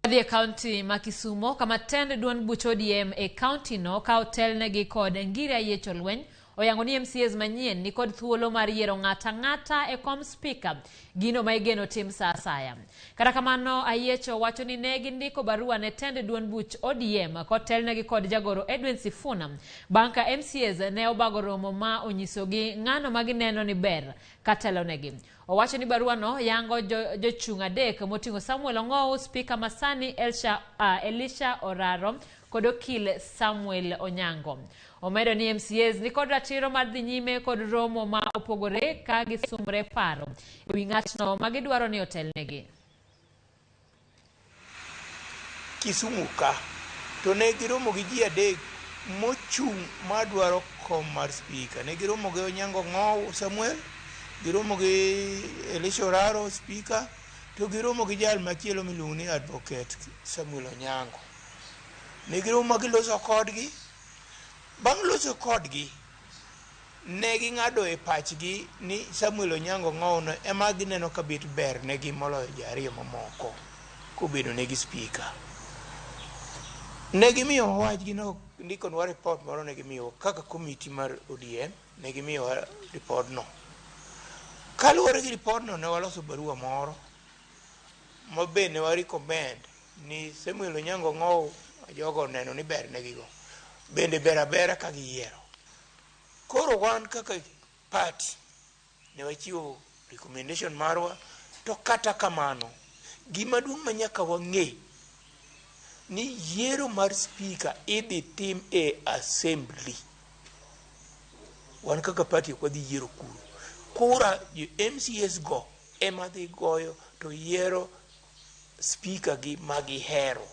The county Makisumo kama tend duon buch ODM e county no ka hotel negi kod ngira yecho lweny oyango ni MCAs Manyien ni kod thuolo mar yiero ng'ata e kom Spika gino ma igeno tim sa asaya. Kata kamano ayecho wacho ni negi ndiko barua ne tend duon buch ODM ka hotel negi kod jagoro Edwin Sifuna banka MCAs ne obago romo ma onyisogi ng'ano magineno ni ber katelo negi. Owacho ni barua no yango jochung' adek motingo Samuel Ong'ow, Spika Masani Elisha Oraro kod okil Samuel Onyango. Omedo ni MCAs ni kod ratiro mar dhi nyime kod romo ma opogore ka gisumre paro ewi ng'atno magidwaro ni otelnegi. Kisumu ka to ne giromo gi ji adek mochung' madwaro kom mar Spika. Ne giromo gi Onyango Ong'ow Samuel, giromo gi Elisha Oraro Spika, to giromo gi jal machielo miluongo ni Advocate Samuel Onyango. Ne giromo giloso kodgi. Bang' loso kodgi, ne ging'ado e pachgi ni Samuel Onyango Ong'ow no ema gineno ka bit ber negi moloyo ji ariyo mamoko kobedo negi Spika. Ne gimiyo wachgi no ndikonwa report moro ne gimiyo kaka komiti mar ODM ne gimiyo report no. Kaluwore gi report no ne waloso barua moro ma be ne wa recommend ni Samuel Onyango Ong'ow jogo neno ni ber negigo bende bera ka giyiero. Koro wan kaka party ne wachiwo recommendation marwa, to kata kamano gima duong' ma nyaka wang'e ni yiero mar Spika idhi tim e assembly. Wan kaka party ok wadhi yiero kuro. Kura MCAs go ema dhi goyo to yiero Spika gi magihero.